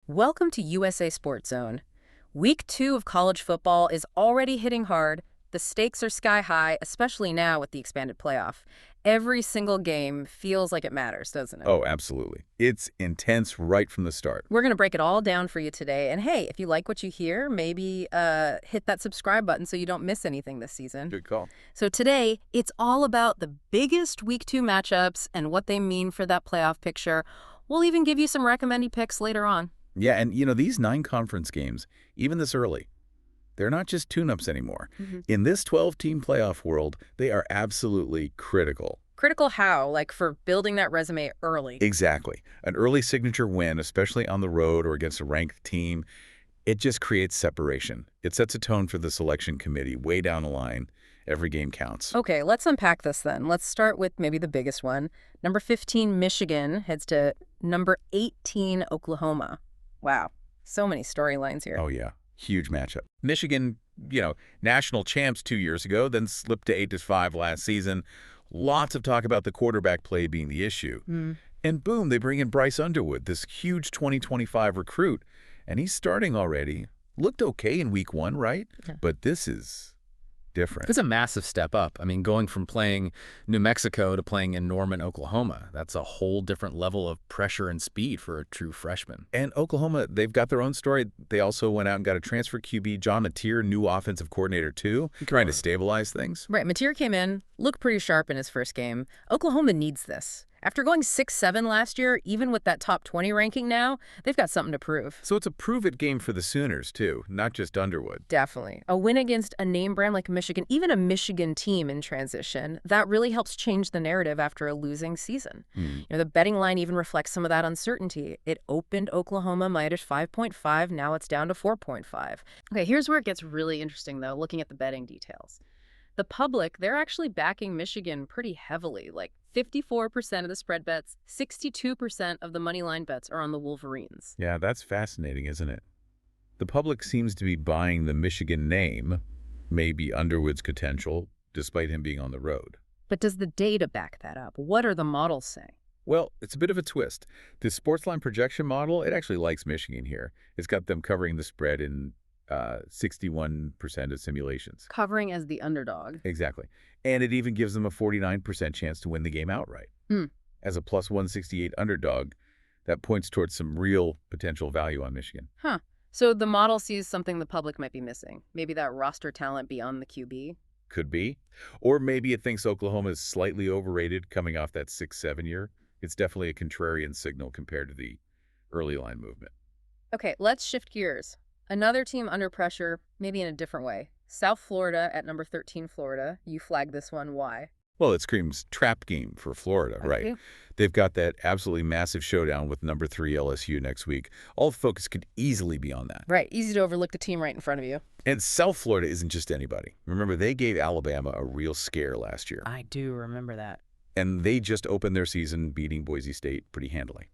Welcome to USA Sports Zone. Week 2 of college football is already hitting hard. The stakes are sky high, especially now with the expanded playoff. Every single game feels like it matters, doesn't it? Oh, absolutely. It's intense right from the start. We're going to break it all down for you today. And hey, if you like what you hear, maybe hit that subscribe button so you don't miss anything this season. Good call. So today, it's all about the biggest Week 2 matchups and what they mean for that playoff picture. We'll even give you some recommended picks later on. Yeah, and these 9 conference games, even this early, they're not just tune-ups anymore. In this 12-team playoff world, they are absolutely critical. Critical how? Like for building that resume early. Exactly. An early signature win, especially on the road or against a ranked team, it just creates separation. It sets a tone for the selection committee way down the line. Every game counts. Okay, let's unpack this then. Let's start with maybe the biggest one. Number 15, Michigan, heads to number 18, Oklahoma. Wow, so many storylines here. Oh, yeah. Huge matchup. Michigan, national champs 2 years ago, then slipped to 8-5 last season. Lots of talk about the quarterback play being the issue. And boom, they bring in Bryce Underwood, this huge 2025 recruit. And he's starting already. Looked okay in week 1, right? Yeah. But this is different. It's a massive step up. I mean, going from playing New Mexico to playing in Norman, Oklahoma, that's a whole different level of pressure and speed for a true freshman. And Oklahoma, they've got their own story. They also went out and got a transfer QB, John Mateer, new offensive coordinator too, trying to stabilize things. Right, Mateer came in, looked pretty sharp in his first game. Oklahoma needs this. After going 6-7 last year, even with that top 20 ranking now, they've got something to prove. So it's a prove-it game for the Sooners too, not just Underwood. Definitely. A win against a name brand like Michigan, even a Michigan team in transition, that really helps change the narrative after a losing season. The betting line even reflects some of that uncertainty. It opened Oklahoma minus 5.5. Now it's down to 4.5. Okay, here's where it gets really interesting, though, looking at the betting details. The public, they're actually backing Michigan pretty heavily, like 54% of the spread bets, 62% of the money line bets are on the Wolverines. Yeah, that's fascinating, isn't it? The public seems to be buying the Michigan name, maybe Underwood's potential, despite him being on the road. But does the data back that up? What are the models saying? Well, it's a bit of a twist. The Sportsline projection model, it actually likes Michigan here. It's got them covering the spread in 61% of simulations. Covering as the underdog. Exactly. And it even gives them a 49% chance to win the game outright. As a plus 168 underdog, that points towards some real potential value on Michigan. Huh. So the model sees something the public might be missing. Maybe that roster talent beyond the QB. Could be. Or maybe it thinks Oklahoma is slightly overrated coming off that 6-7 year. It's definitely a contrarian signal compared to the early line movement. Okay, let's shift gears. Another team under pressure, maybe in a different way. South Florida at number 13, Florida. You flagged this one. Why? Well, it screams trap game for Florida, right? Okay. They've got that absolutely massive showdown with number 3 LSU next week. All the focus could easily be on that. Right. Easy to overlook the team right in front of you. And South Florida isn't just anybody. Remember, they gave Alabama a real scare last year. I do remember that. And they just opened their season beating Boise State pretty handily.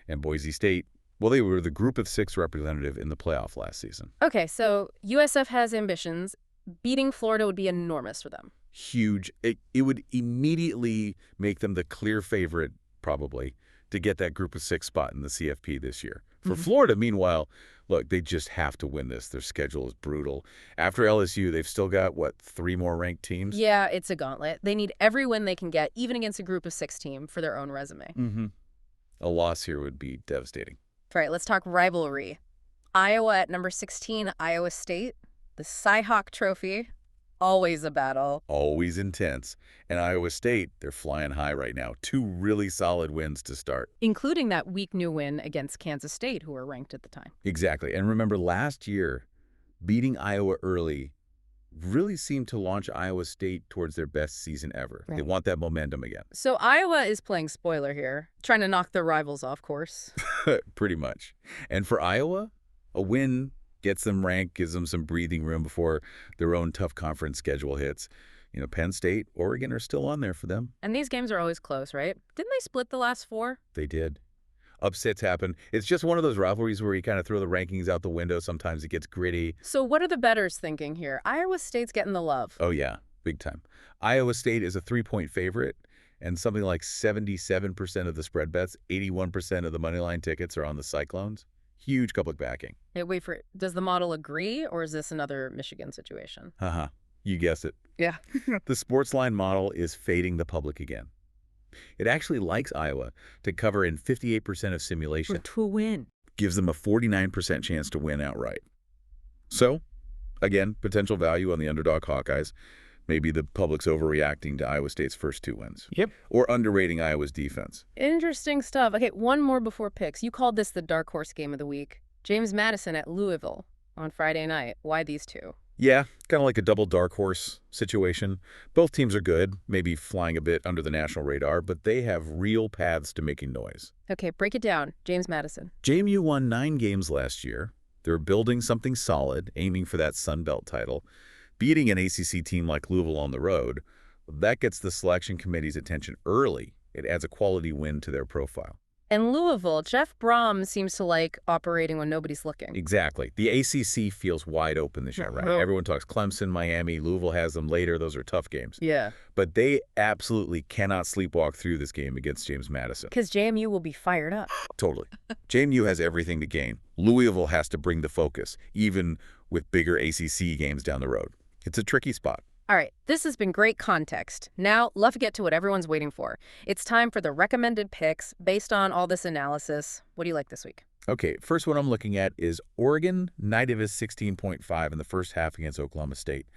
And Boise State, well, they were the group of 6 representative in the playoff last season. Okay, so USF has ambitions. Beating Florida would be enormous for them. Huge. It would immediately make them the clear favorite, probably, to get that group of 6 spot in the CFP this year. For Florida, meanwhile, look, they just have to win this. Their schedule is brutal. After LSU, they've still got, 3 more ranked teams? Yeah, it's a gauntlet. They need every win they can get, even against a group of 6 team, for their own resume. A loss here would be devastating. All right, let's talk rivalry. Iowa at number 16, Iowa State. The Cy-Hawk Trophy, always a battle. Always intense. And Iowa State, they're flying high right now. 2 really solid wins to start. Including that weak new win against Kansas State, who were ranked at the time. Exactly. And remember, last year, beating Iowa early really seemed to launch Iowa State towards their best season ever. Right. They want that momentum again. So Iowa is playing spoiler here, trying to knock their rivals off course. Pretty much. And for Iowa, a win gets them ranked, gives them some breathing room before their own tough conference schedule hits. Penn State, Oregon are still on there for them. And these games are always close, right? Didn't they split the last 4? They did. Upsets happen. It's just one of those rivalries where you kind of throw the rankings out the window. Sometimes it gets gritty. So what are the bettors thinking here? Iowa State's getting the love. Oh, yeah. Big time. Iowa State is a 3-point favorite, and something like 77% of the spread bets, 81% of the moneyline tickets are on the Cyclones. Huge public backing. Hey, wait for it. Does the model agree, or is this another Michigan situation? Haha, you guessed it. Yeah. The Sportsline model is fading the public again. It actually likes Iowa to cover in 58% of simulation. To win. Gives them a 49% chance to win outright. So, again, potential value on the underdog Hawkeyes. Maybe the public's overreacting to Iowa State's first 2 wins. Yep. Or underrating Iowa's defense. Interesting stuff. Okay, one more before picks. You called this the dark horse game of the week. James Madison at Louisville on Friday night. Why these two? Yeah, kind of like a double dark horse situation. Both teams are good, maybe flying a bit under the national radar, but they have real paths to making noise. Okay, break it down. James Madison. JMU won 9 games last year. They're building something solid, aiming for that Sun Belt title. Beating an ACC team like Louisville on the road, that gets the selection committee's attention early. It adds a quality win to their profile. And Louisville, Jeff Brom seems to like operating when nobody's looking. Exactly. The ACC feels wide open this year, right? Everyone talks Clemson, Miami, Louisville has them later. Those are tough games. Yeah. But they absolutely cannot sleepwalk through this game against James Madison. Because JMU will be fired up. Totally. JMU has everything to gain. Louisville has to bring the focus, even with bigger ACC games down the road. It's a tricky spot. All right, this has been great context. Now, let's get to what everyone's waiting for. It's time for the recommended picks based on all this analysis. What do you like this week? Okay, first one I'm looking at is Oregon, -is 16.5 in the first half against Oklahoma State.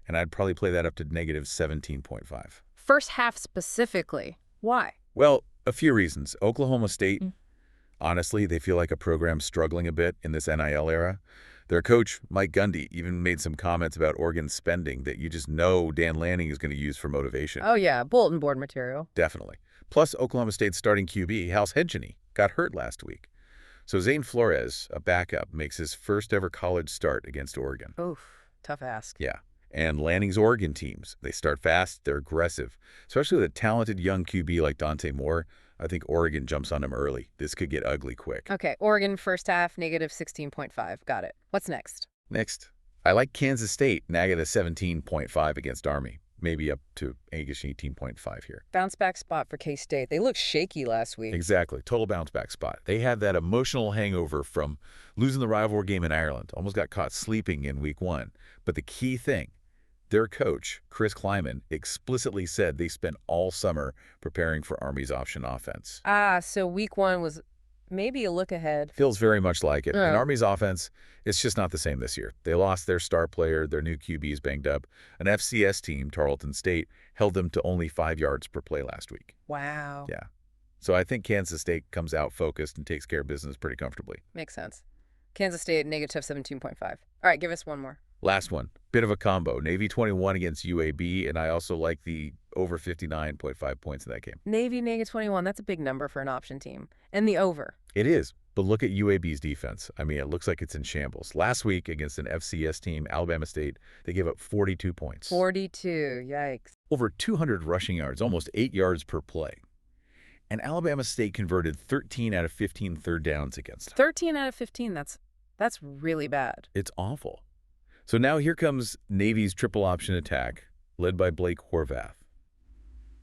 And I'd probably play that up to -17.5. First half specifically. Why? Well, a few reasons. Oklahoma State, honestly, they feel like a program struggling a bit in this NIL era. Their coach, Mike Gundy, even made some comments about Oregon's spending that you just know Dan Lanning is going to use for motivation. Oh, yeah, bulletin board material. Definitely. Plus, Oklahoma State's starting QB, House Hedgeny, got hurt last week. So Zane Flores, a backup, makes his first ever college start against Oregon. Oof, tough ask. Yeah. And Lanning's Oregon teams, they start fast, they're aggressive. Especially with a talented young QB like Dante Moore, I think Oregon jumps on him early. This could get ugly quick. Okay, Oregon first half, -16.5. Got it. What's next? Next, I like Kansas State, -17.5 against Army. Maybe up to 18.5 here. Bounce back spot for K-State. They looked shaky last week. Exactly. Total bounce back spot. They had that emotional hangover from losing the rivalry game in Ireland. Almost got caught sleeping in week 1. But the key thing, their coach, Chris Kleiman, explicitly said they spent all summer preparing for Army's option offense. Ah, so week 1 was maybe a look ahead. Feels very much like it. And Army's offense, it's just not the same this year. They lost their star player, their new QB's banged up. An FCS team, Tarleton State, held them to only 5 yards per play last week. Wow. Yeah. So I think Kansas State comes out focused and takes care of business pretty comfortably. Makes sense. Kansas State, -17.5. All right, give us one more. Last one, bit of a combo. Navy 21 against UAB, and I also like the over 59.5 points in that game. Navy, -21, that's a big number for an option team. And the over. It is, but look at UAB's defense. I mean, it looks like it's in shambles. Last week against an FCS team, Alabama State, they gave up 42 points. 42, yikes. Over 200 rushing yards, almost 8 yards per play. And Alabama State converted 13 out of 15 third downs against them. 13 out of 15, that's really bad. It's awful. So now here comes Navy's triple option attack, led by Blake Horvath.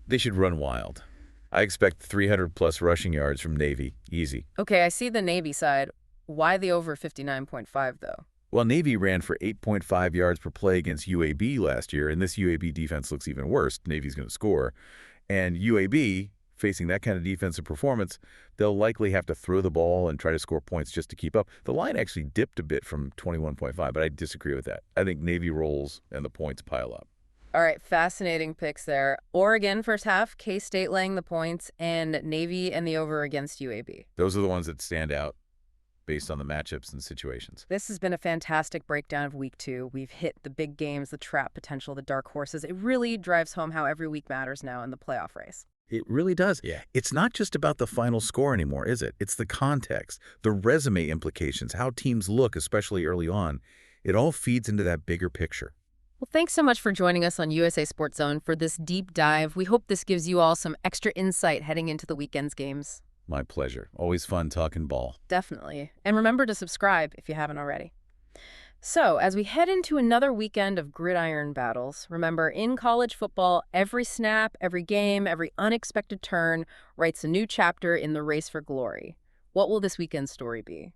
They should run wild. I expect 300-plus rushing yards from Navy, easy. Okay, I see the Navy side. Why the over 59.5, though? Well, Navy ran for 8.5 yards per play against UAB last year, and this UAB defense looks even worse. Navy's going to score. And UAB, facing that kind of defensive performance, they'll likely have to throw the ball and try to score points just to keep up. The line actually dipped a bit from 21.5, but I disagree with that. I think Navy rolls and the points pile up. All right, fascinating picks there. Oregon first half, K-State laying the points, and Navy and the over against UAB. Those are the ones that stand out based on the matchups and situations. This has been a fantastic breakdown of week 2. We've hit the big games, the trap potential, the dark horses. It really drives home how every week matters now in the playoff race. It really does. Yeah. It's not just about the final score anymore, is it? It's the context, the resume implications, how teams look, especially early on. It all feeds into that bigger picture. Well, thanks so much for joining us on USA Sports Zone for this deep dive. We hope this gives you all some extra insight heading into the weekend's games. My pleasure. Always fun talking ball. Definitely. And remember to subscribe if you haven't already. So, as we head into another weekend of gridiron battles, remember, in college football, every snap, every game, every unexpected turn writes a new chapter in the race for glory. What will this weekend's story be?